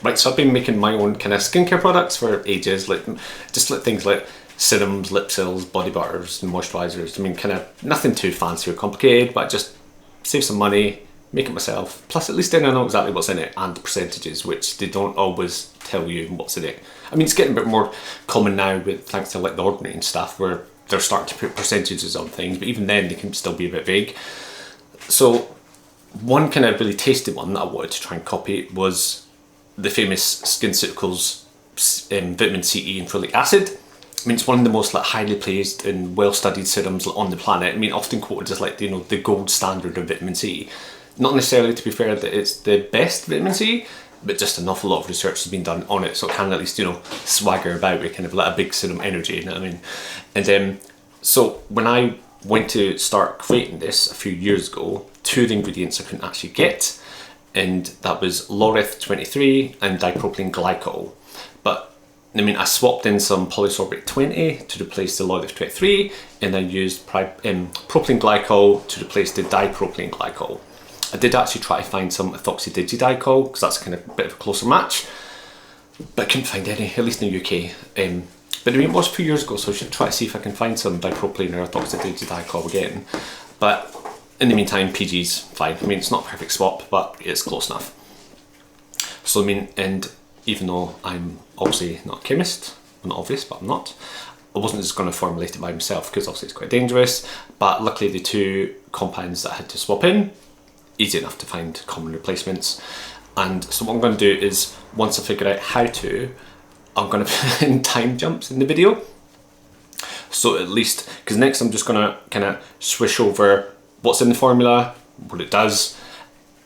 Right, so I've been making my own kind of skincare products for ages, like things like serums, lip oils, body butters and moisturisers. I mean, kind of nothing too fancy or complicated, but just save some money, make it myself. Plus, at least then I know exactly what's in it and the percentages, which they don't always tell you what's in it. I mean, it's getting a bit more common now with thanks to like The Ordinary and stuff, where they're starting to put percentages on things, but even then they can still be a bit vague. So one kind of really tasty one that I wanted to try and copy was the famous Skinceuticals vitamin C, E and Ferulic Acid. I mean, it's one of the most like highly praised and well-studied serums on the planet. I mean, often quoted as like, you know, the gold standard of vitamin C. Not necessarily, to be fair, that it's the best vitamin C, but just an awful lot of research has been done on it, so it can at least, you know, swagger about with kind of like a big serum energy, you know what I mean? And so when I went to start creating this a few years ago, two of the ingredients I couldn't actually get, and that was laureth 23 and dipropylene glycol. But I mean, I swapped in some Polysorbate 20 to replace the laureth 23, and I used propylene glycol to replace the dipropylene glycol. I did actually try to find some ethoxydigidicol, because that's kind of a bit of a closer match, but I couldn't find any, at least in the UK. But I mean, it was a few years ago, so I should try to see if I can find some dipropylene or ethoxydigidicol again. But in the meantime, PG's fine. I mean, it's not a perfect swap, but it's close enough. So I mean, and even though I'm obviously not a chemist, well, not obvious, but I'm not, I wasn't just going to formulate it by myself, because obviously it's quite dangerous. But luckily the two compounds that I had to swap in, easy enough to find common replacements. And so what I'm going to do is, once I figure out how to, I'm going to put in time jumps in the video. So at least, because next I'm just going to kind of swish over what's in the formula, what it does.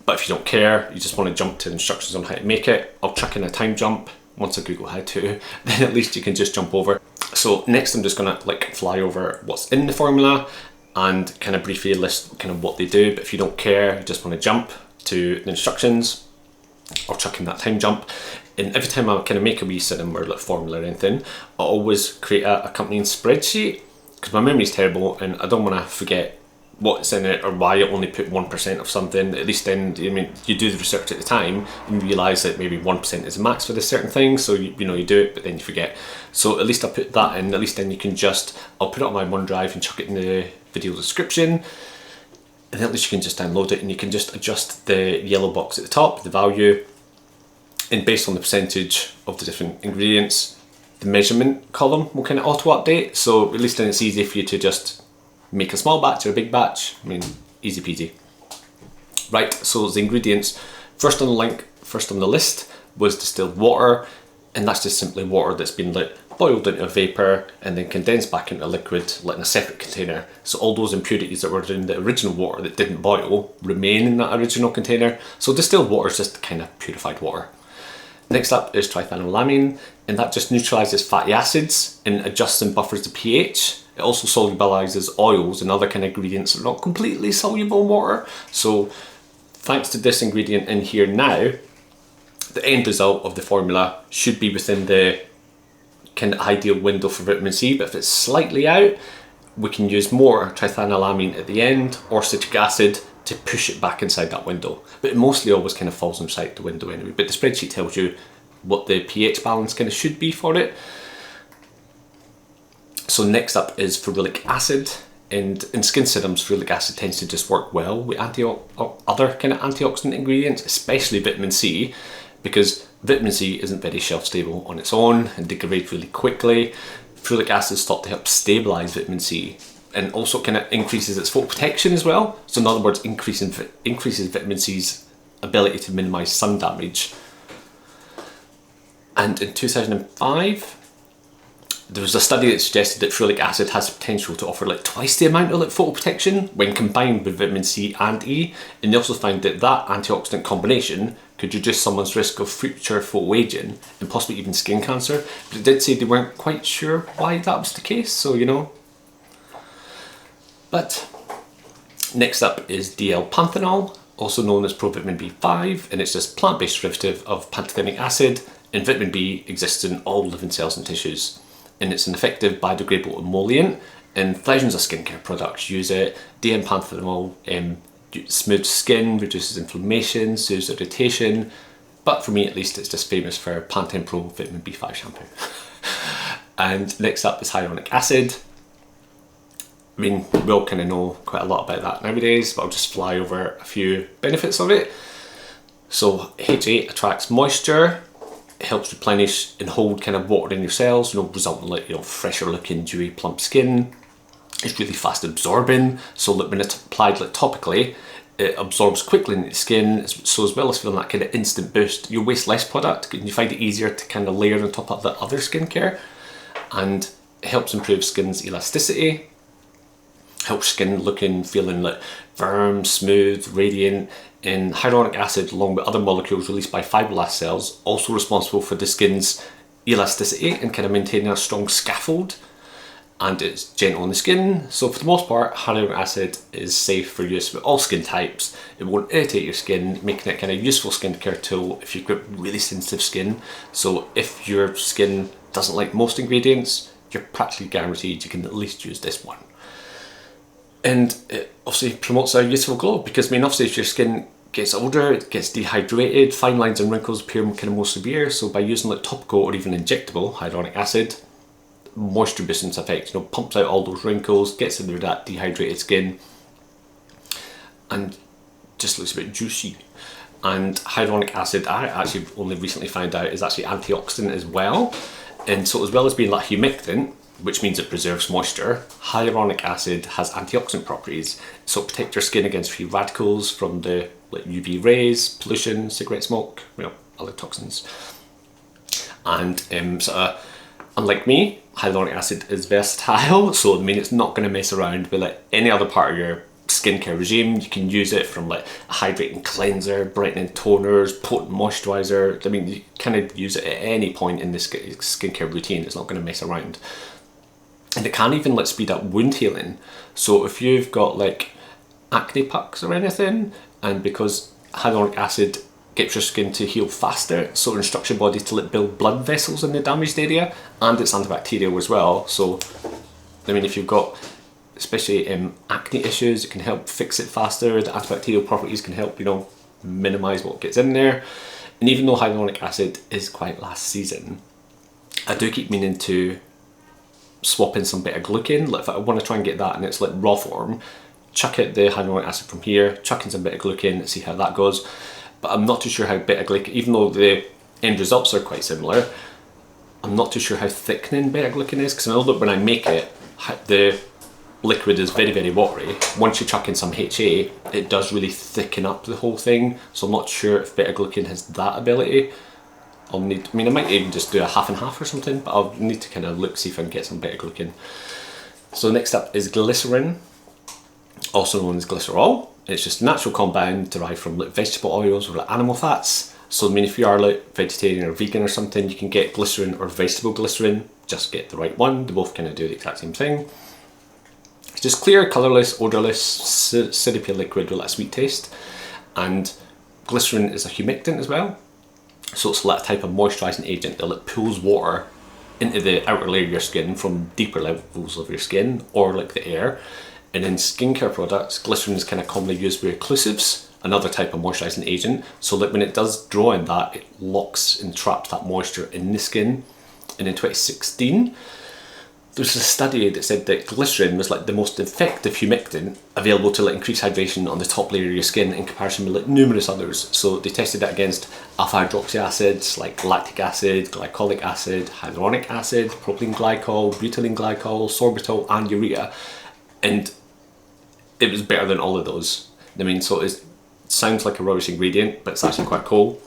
But if you don't care, you just want to jump to instructions on how to make it, I'll chuck in a time jump. Once I Google how to, then at least you can just jump over. So next I'm just going to like fly over what's in the formula and kind of briefly list kind of what they do. But if you don't care, you just want to jump to the instructions, I'll chuck in that time jump. And every time I kind of make a wee serum or like formula or anything, I always create a accompanying spreadsheet, because my memory's terrible and I don't want to forget what's in it or why I only put 1% of something. At least then, I mean, you do the research at the time and you realise that maybe 1% is a max for this certain thing, so you know, you do it, but then you forget. So at least I put that in, at least then you can just, I'll put it on my OneDrive and chuck it in the video description, and then at least you can just download it and you can just adjust the yellow box at the top, the value, and based on the percentage of the different ingredients, the measurement column will kind of auto update. So at least then it's easy for you to just make a small batch or a big batch. I mean, easy peasy. Right, so the ingredients, first on the list was distilled water, and that's just simply water that's been boiled into a vapour and then condensed back into a liquid, in a separate container. So all those impurities that were in the original water that didn't boil remain in that original container. So distilled water is just kind of purified water. Next up is triethanolamine, and that just neutralises fatty acids and adjusts and buffers the pH. It also solubilizes oils and other kind of ingredients that are not completely soluble in water. So thanks to this ingredient in here now, the end result of the formula should be within the kind of ideal window for vitamin C, but if it's slightly out, we can use more triethanolamine at the end or citric acid to push it back inside that window. But it mostly always kind of falls inside the window anyway, but the spreadsheet tells you what the pH balance kind of should be for it. So next up is ferulic acid, and in skin serums, ferulic acid tends to just work well with other kind of antioxidant ingredients, especially vitamin C, because vitamin C isn't very shelf stable on its own and degrades really quickly. Ferulic acid is thought to help stabilize vitamin C and also kind of increases its photoprotection as well. So in other words, increases vitamin C's ability to minimize sun damage. And in 2005, there was a study that suggested that ferulic acid has the potential to offer twice the amount of photoprotection when combined with vitamin C and E, and they also found that that antioxidant combination could reduce someone's risk of future photoaging and possibly even skin cancer. But it did say they weren't quite sure why that was the case, so you know. But next up is DL-panthenol, also known as provitamin B5, and it's just plant-based derivative of pantothenic acid, and vitamin B exists in all living cells and tissues. And it's an effective biodegradable emollient, and thousands of skincare products use it. DL-panthenol smooths skin, reduces inflammation, soothes irritation, but for me at least, it's just famous for Pantene Pro Vitamin B5 shampoo. And next up is hyaluronic acid. I mean, we all kind of know quite a lot about that nowadays, but I'll just fly over a few benefits of it. So HA attracts moisture, it helps replenish and hold kind of water in your cells, resulting in like, fresher looking, dewy, plump skin. It's really fast absorbing, so that when it's applied like topically, it absorbs quickly into the skin, so as well as feeling that kind of instant boost, you waste less product and you find it easier to kind of layer on top of the other skincare. And it helps improve skin's elasticity, helps skin looking, feeling like firm, smooth, radiant. And hyaluronic acid, along with other molecules released by fibroblast cells, also responsible for the skin's elasticity and kind of maintaining a strong scaffold. And it's gentle on the skin, so for the most part, hyaluronic acid is safe for use with all skin types. It won't irritate your skin, making it kind of useful skincare tool if you've got really sensitive skin. So if your skin doesn't like most ingredients, you're practically guaranteed you can at least use this one. And it obviously promotes a youthful glow, because I mean, obviously if your skin gets older, it gets dehydrated, fine lines and wrinkles appear kind of more severe. So by using like topical or even injectable hyaluronic acid, moisture boosting effect, pumps out all those wrinkles, gets into that dehydrated skin, and just looks a bit juicy. And hyaluronic acid, I actually only recently found out, is actually antioxidant as well. And so as well as being like humectant, which means it preserves moisture, hyaluronic acid has antioxidant properties. So it protects your skin against free radicals from the like UV rays, pollution, cigarette smoke, other toxins. And unlike me, hyaluronic acid is versatile, so I mean it's not going to mess around with like any other part of your skincare regime. You can use it from like a hydrating cleanser, brightening toners, potent moisturizer. I mean, you kind of use it at any point in the skincare routine. It's not going to mess around. And it can even like speed up wound healing. So if you've got like acne pucks or anything, and because hyaluronic acid gets your skin to heal faster, so it instructs your body to like build blood vessels in the damaged area, and it's antibacterial as well. So I mean, if you've got especially acne issues, it can help fix it faster. The antibacterial properties can help minimize what gets in there. And even though hyaluronic acid is quite last season, I do keep meaning to swap in some beta-glucan. Like if I want to try and get that and it's like raw form, chuck out the hyaluronic acid from here, chuck in some beta-glucan and see how that goes. But I'm not too sure how beta-glucan, even though the end results are quite similar, I'm not too sure how thickening beta-glucan is, because I know that when I make it, the liquid is very, very watery. Once you chuck in some HA, it does really thicken up the whole thing. So I'm not sure if beta-glucan has that ability. I might even just do a half and half or something, but I'll need to kind of look, see if I can get some beta-glucan. So next up is glycerin, also known as glycerol. It's just a natural compound derived from like vegetable oils or like animal fats. So I mean, if you are like vegetarian or vegan or something, you can get glycerin or vegetable glycerin, just get the right one. They both kind of do the exact same thing. It's just clear, colourless, odourless, syrupy liquid with a sweet taste. And glycerin is a humectant as well. So it's that type of moisturising agent that like pulls water into the outer layer of your skin from deeper levels of your skin or like the air. And in skincare products, glycerin is kind of commonly used with occlusives, another type of moisturising agent. So that when it does draw in that, it locks and traps that moisture in the skin. And in 2016, there was a study that said that glycerin was like the most effective humectant available to like increase hydration on the top layer of your skin in comparison with like numerous others. So they tested it against alpha hydroxy acids like lactic acid, glycolic acid, hyaluronic acid, propylene glycol, butylene glycol, sorbitol and urea. And it was better than all of those. I mean, so it sounds like a rubbish ingredient, but it's actually quite cool.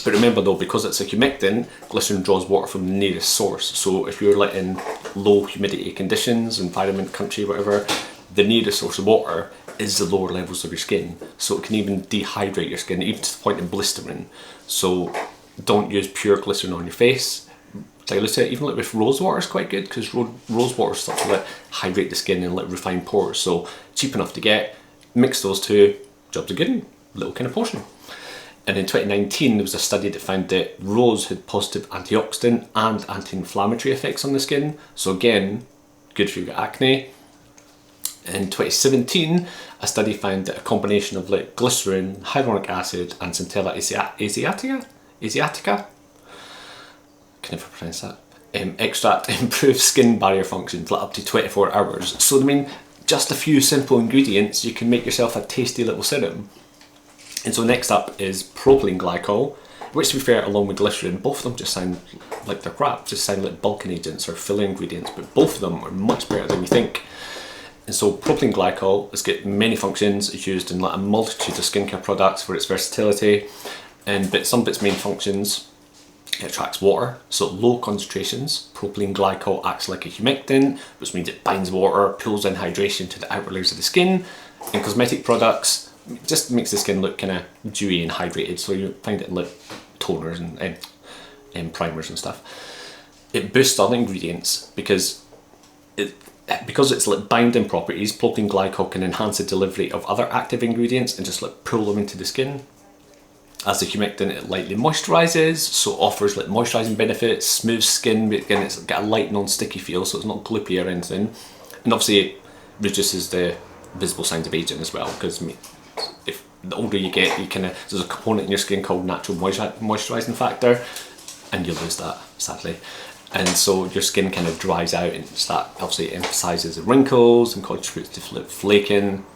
But remember though, because it's a humectant, glycerin draws water from the nearest source. So if you're like in low humidity conditions, environment, country, whatever, the nearest source of water is the lower levels of your skin. So it can even dehydrate your skin, even to the point of blistering. So don't use pure glycerin on your face. Dilute it, even like with rose water is quite good, because rose water starts to like hydrate the skin and like refine pores. So cheap enough to get, mix those two, jobs are good, little kind of portion. And in 2019, there was a study that found that rose had positive antioxidant and anti-inflammatory effects on the skin. So again, good if you've got acne. In 2017, a study found that a combination of like glycerin, hyaluronic acid, and Centella asiatica, can never pronounce that, extract improved skin barrier function for up to 24 hours. So I mean, just a few simple ingredients, you can make yourself a tasty little serum. And so next up is propylene glycol, which to be fair, along with glycerin, both of them just sound like they're crap, just sound like bulking agents or filler ingredients, but both of them are much better than you think. And so propylene glycol has got many functions. It's used in like a multitude of skincare products for its versatility, but some of its main functions: it attracts water, so at low concentrations, propylene glycol acts like a humectant, which means it binds water, pulls in hydration to the outer layers of the skin. In cosmetic products, it just makes the skin look kind of dewy and hydrated, so you find it in like toners and primers and stuff. It boosts other ingredients because it's like binding properties. Propylene glycol can enhance the delivery of other active ingredients and just like pull them into the skin. As a humectant, it lightly moisturizes, so offers like moisturizing benefits, smooth skin, but again it's got a light non-sticky feel, so it's not gloopy or anything. And obviously it reduces the visible signs of aging as well, because if the older you get, there's a component in your skin called natural moisturizing factor, and you lose that, sadly. And so your skin kind of dries out, and that obviously emphasizes the wrinkles and contributes to flaking,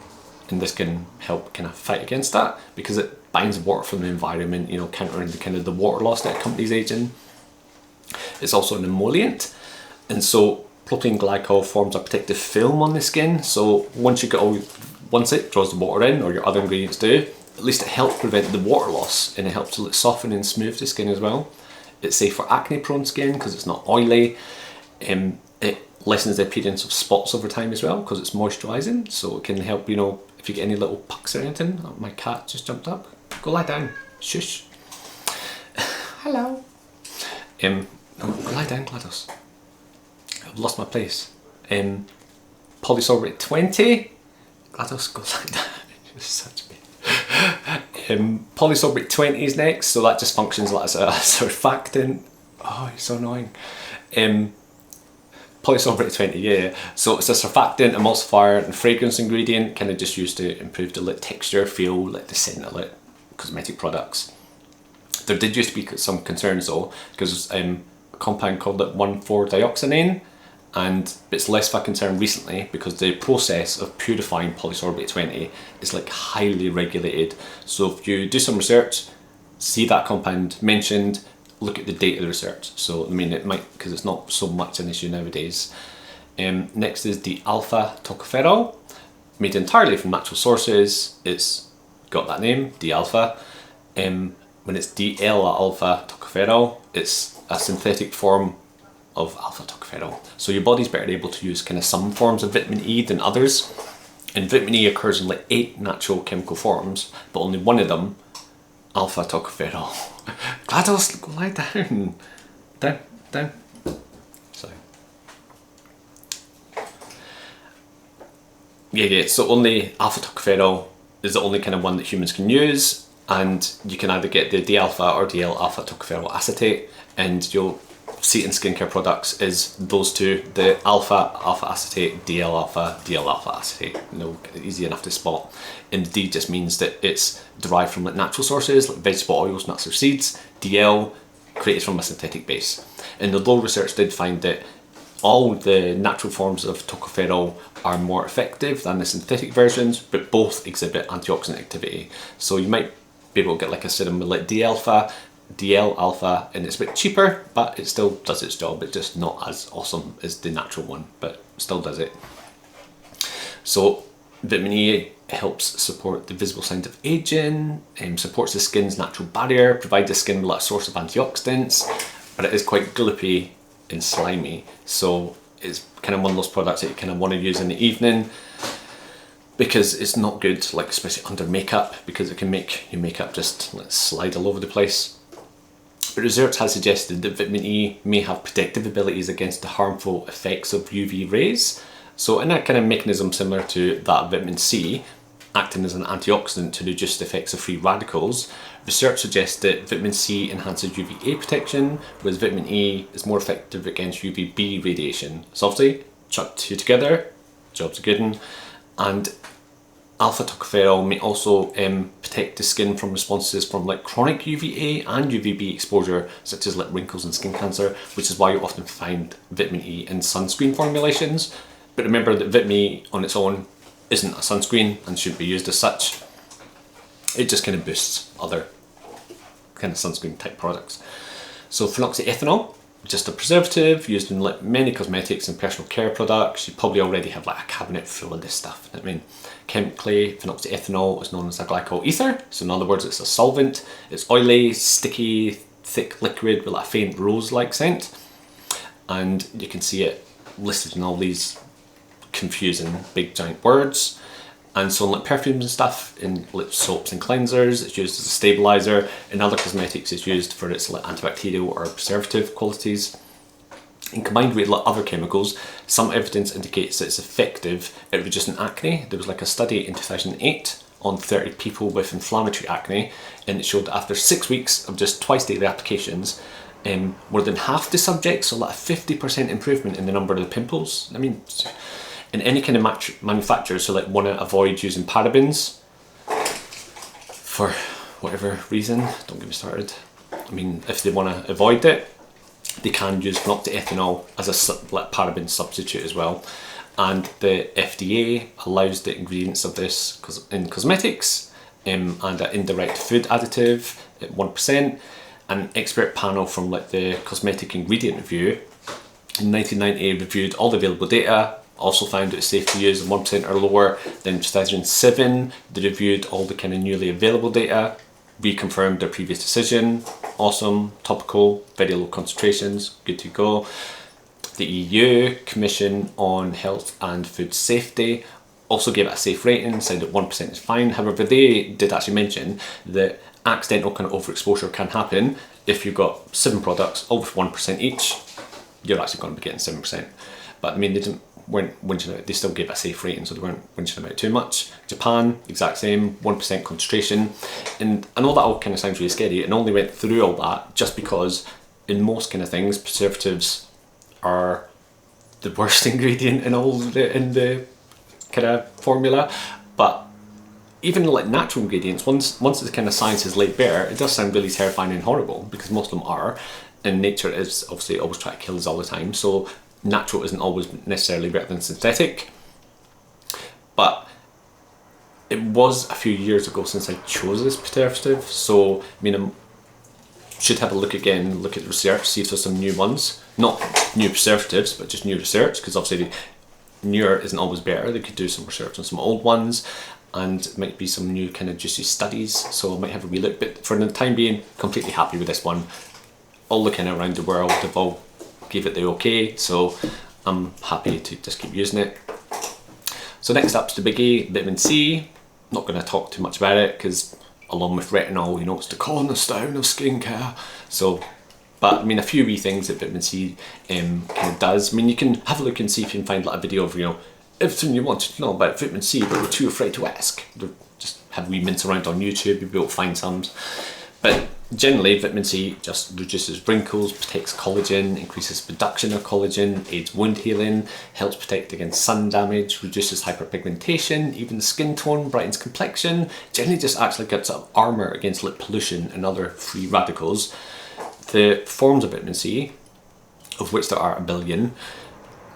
and this can help kind of fight against that because it binds water from the environment, you know, countering the kind of the water loss that accompanies aging. It's also an emollient, and so propylene glycol forms a protective film on the skin, so once it draws the water in, or your other ingredients do, at least it helps prevent the water loss, and it helps to soften and smooth the skin as well. It's safe for acne prone skin because it's not oily. It lessens the appearance of spots over time as well because it's moisturising, so it can help, you know, if you get any little pucks or anything. Oh, my cat just jumped up. Go lie down. Shush. Hello. No, go lie down, GLaDOS. I've lost my place. Polysorbate 20. GLaDOS, go lie down. You're such a Polysorbate 20 is next, so that just functions like as a surfactant. Oh, you're so annoying. Polysorbate 20, yeah. So it's a surfactant, emulsifier, and fragrance ingredient, kind of just used to improve the texture, feel, like the scent of cosmetic products. There did used to be some concerns though, because a compound called 1,4-dioxanane, and it's less of a concern recently because the process of purifying polysorbate 20 is like highly regulated. So if you do some research, see that compound mentioned, look at the date of the research. So I mean, it might, because it's not so much an issue nowadays. Next is the alpha tocopherol, made entirely from natural sources. It's got that name, D-alpha. When it's D-alpha tocopherol, it's a synthetic form of alpha tocopherol. So your body's better able to use kind of some forms of vitamin E than others. And vitamin E occurs in like 8 natural chemical forms, but only one of them, alpha tocopherol. GLaDOS, go lie down. Down. Sorry. Yeah, so only alpha tocopherol is the only kind of one that humans can use, and you can either get the D-alpha or DL-alpha tocopherol acetate, and you'll see it in skincare products is those two, the alpha acetate, DL-alpha acetate. You know, easy enough to spot. And the D just means that it's derived from like natural sources like vegetable oils, nuts or seeds. DL created from a synthetic base. And although research did find that all the natural forms of tocopherol are more effective than the synthetic versions, but both exhibit antioxidant activity. So you might be able to get like a serum with like D-alpha, DL-alpha, and it's a bit cheaper, but it still does its job. It's just not as awesome as the natural one, but still does it. So vitamin E helps support the visible signs of aging, supports the skin's natural barrier, provides the skin with a source of antioxidants, but it is quite gloopy and slimy. So it's kind of one of those products that you kind of want to use in the evening, because it's not good, like especially under makeup, because it can make your makeup just like slide all over the place. But research has suggested that vitamin E may have protective abilities against the harmful effects of UV rays. So in that kind of mechanism similar to that of vitamin C, acting as an antioxidant to reduce the effects of free radicals, research suggests that vitamin C enhances UVA protection, whereas vitamin E is more effective against UVB radiation. So obviously, chuck two together, job's a good one. And alpha tocopherol may also protect the skin from responses from like chronic UVA and UVB exposure, such as like wrinkles and skin cancer, which is why you often find vitamin E in sunscreen formulations. But remember that vitamin E on its own isn't a sunscreen and shouldn't be used as such. It just kind of boosts other kind of sunscreen type products. So phenoxyethanol, just a preservative used in like many cosmetics and personal care products. You probably already have like a cabinet full of this stuff. I mean, chemically, phenoxyethanol is known as a glycol ether. So in other words, it's a solvent. It's oily, sticky, thick liquid with a faint rose-like scent. And you can see it listed in all these confusing big giant words. And so in like perfumes and stuff, in lip soaps and cleansers, it's used as a stabilizer. In other cosmetics, it's used for its like antibacterial or preservative qualities. And combined with like other chemicals, some evidence indicates that it's effective at reducing acne. There was like a study in 2008 on 30 people with inflammatory acne, and it showed that after 6 weeks of just twice daily applications, more than half the subjects saw like a 50% improvement in the number of the pimples. I mean, in any kind of manufacturers who like want to avoid using parabens for whatever reason, don't get me started. I mean, if they want to avoid it, they can use phenoxyethanol as a like paraben substitute as well. And the FDA allows the ingredients of this in cosmetics and an indirect food additive at 1%. An expert panel from like the Cosmetic Ingredient Review in 1990 reviewed all the available data, also found it safe to use 1% or lower. Then in 2007, they reviewed all the kind of newly available data, reconfirmed their previous decision. Awesome, topical, very low concentrations, good to go. The EU Commission on Health and Food Safety also gave it a safe rating, said that 1% is fine. However, they did actually mention that accidental kind of overexposure can happen. If you've got 7 products, all with 1% each, you're actually going to be getting 7%. But I mean, weren't winching about, they still gave it a safe rating, so they weren't winching about too much. Japan, exact same, 1% concentration. And I know that all kind of sounds really scary, and only went through all that just because in most kind of things, preservatives are the worst ingredient in the kind of formula. But even like natural ingredients, once the kind of science is laid bare, it does sound really terrifying and horrible, because most of them are, and nature is obviously always trying to kill us all the time. So natural isn't always necessarily better than synthetic. But it was a few years ago since I chose this preservative, so I mean, I should have a look again, look at the research, see if there's some new ones. Not new preservatives, but just new research, because obviously newer isn't always better. They could do some research on some old ones, and it might be some new kind of juicy studies, so I might have a wee look. But for the time being, completely happy with this one. All the kind of around the world have all gave it the okay, so I'm happy to just keep using it. So next up's the biggie, vitamin C. Not going to talk too much about it, because along with retinol, you know, it's the cornerstone of skincare. So, but I mean, a few wee things that vitamin C kind of does. I mean, you can have a look and see if you can find like a video of, you know, everything you wanted to know about vitamin C, but we're too afraid to ask. Just have wee mints around on YouTube, you'll be able to find some. But generally, vitamin C just reduces wrinkles, protects collagen, increases production of collagen, aids wound healing, helps protect against sun damage, reduces hyperpigmentation, even skin tone, brightens complexion, generally just acts like it's armour against like pollution and other free radicals. The forms of vitamin C, of which there are a billion,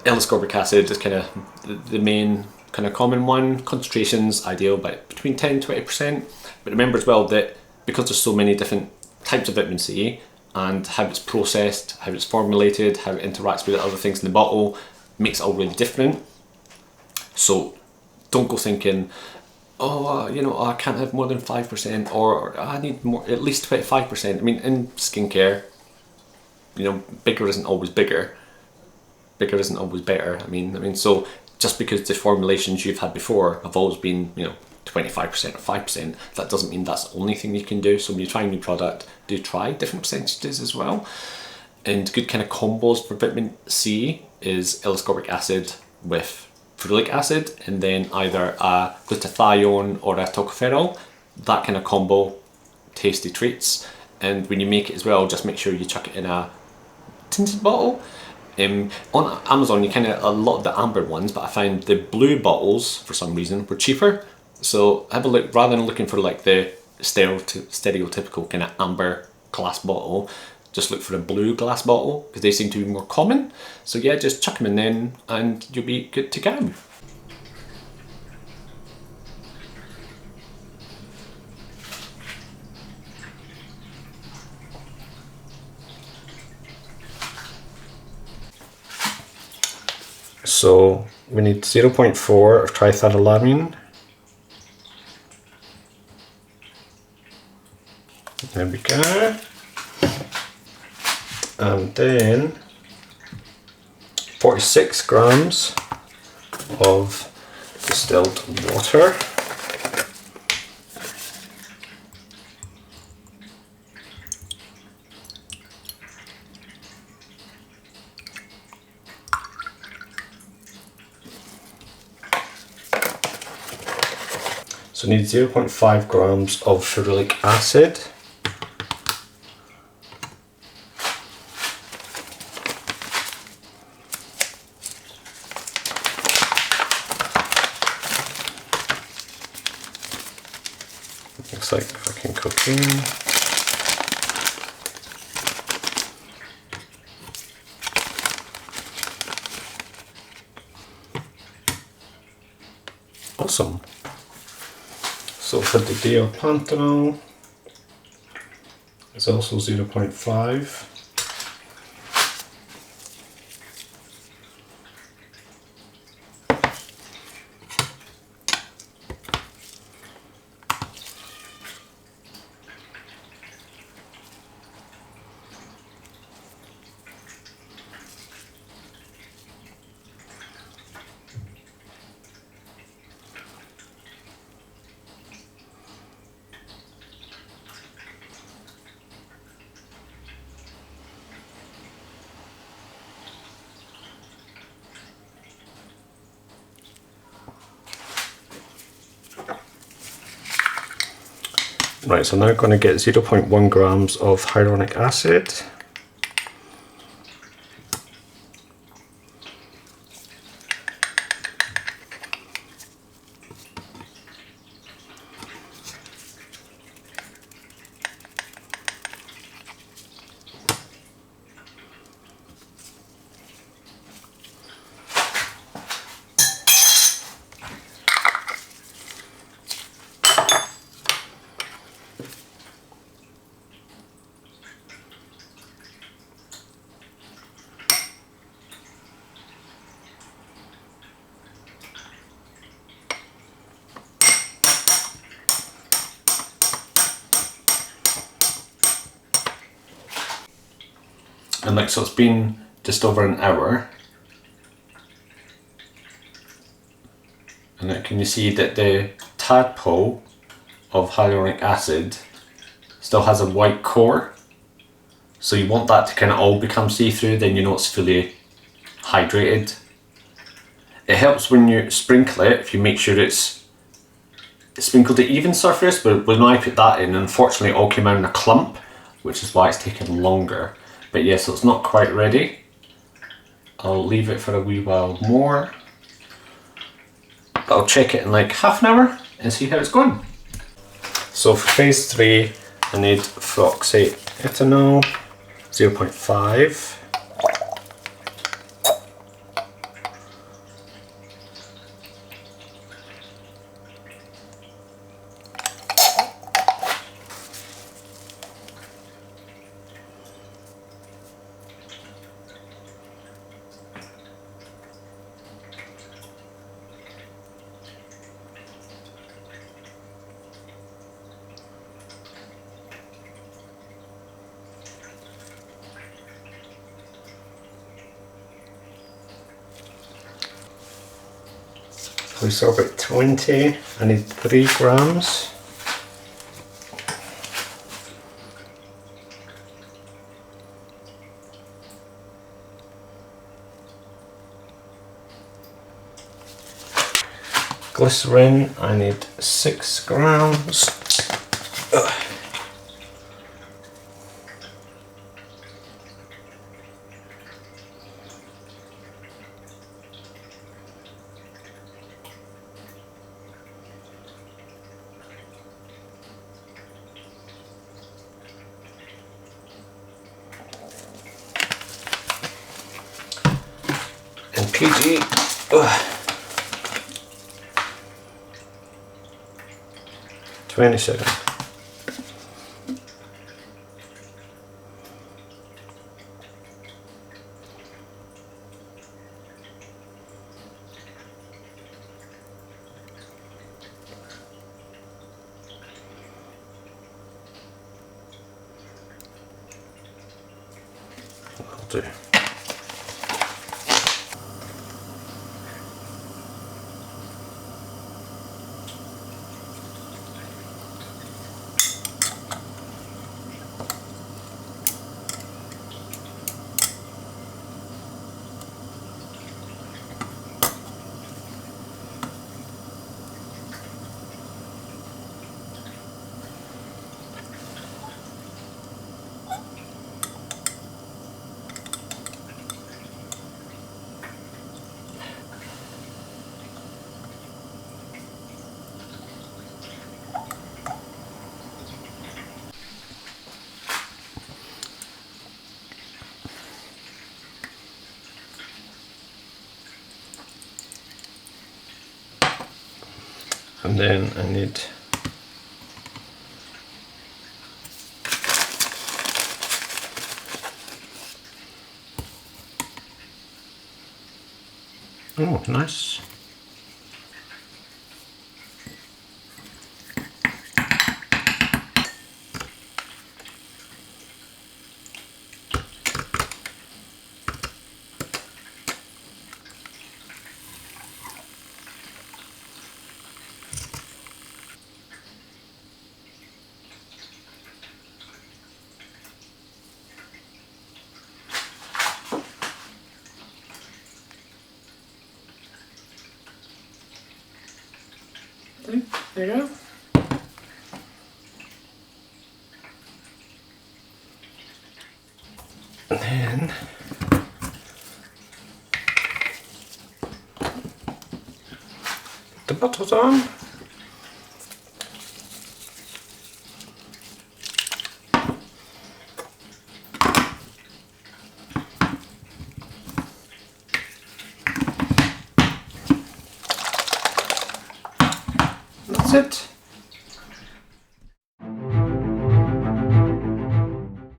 L-Ascorbic acid is kind of the main kind of common one. Concentrations ideal by between 10-20%. But remember as well that because there's so many different types of vitamin C and how it's processed, how it's formulated, how it interacts with other things in the bottle, makes it all really different. So don't go thinking, oh, you know, I can't have more than 5%, or I need more, at least 25%. I mean, in skincare, you know, bigger isn't always bigger. Bigger isn't always better. I mean, so just because the formulations you've had before have always been, you know, 25% or 5%, that doesn't mean that's the only thing you can do. So when you try a new product, do try different percentages as well. And good kind of combos for vitamin C is L-Ascorbic acid with Ferulic acid, and then either a glutathione or a tocopherol. That kind of combo, tasty treats. And when you make it as well, just make sure you chuck it in a tinted bottle. On Amazon you kind of a lot of the amber ones, but I found the blue bottles for some reason were cheaper. So have a look, rather than looking for like the stereotypical kind of amber glass bottle, just look for a blue glass bottle because they seem to be more common. So yeah, just chuck them in then and you'll be good to go. So we need 0.4 of triethanolamine. There we go. And then 46 grams of distilled water. So we need 0.5 grams of ferulic acid. Looks like fucking cocaine. Awesome. So for the diapanthenol, it's also 0.5. Right, so now I'm going to get 0.1 grams of hyaluronic acid. And like, so it's been just over an hour. And now can you see that the tadpole of hyaluronic acid still has a white core? So you want that to kind of all become see-through, then you know it's fully hydrated. It helps when you sprinkle it, if you make sure it's sprinkled at even surface, but when I put that in, unfortunately it all came out in a clump, which is why it's taken longer. But yeah, so it's not quite ready. I'll leave it for a wee while more. But I'll check it in like half an hour and see how it's going. So for phase 3, I need Phenoxyethanol 0.5. Polysorbate 20, I need 3 grams. Glycerin, I need 6 grams. PG. 27. I'll do. And then I need oh, nice. There you go. And then the butter's on. That's it.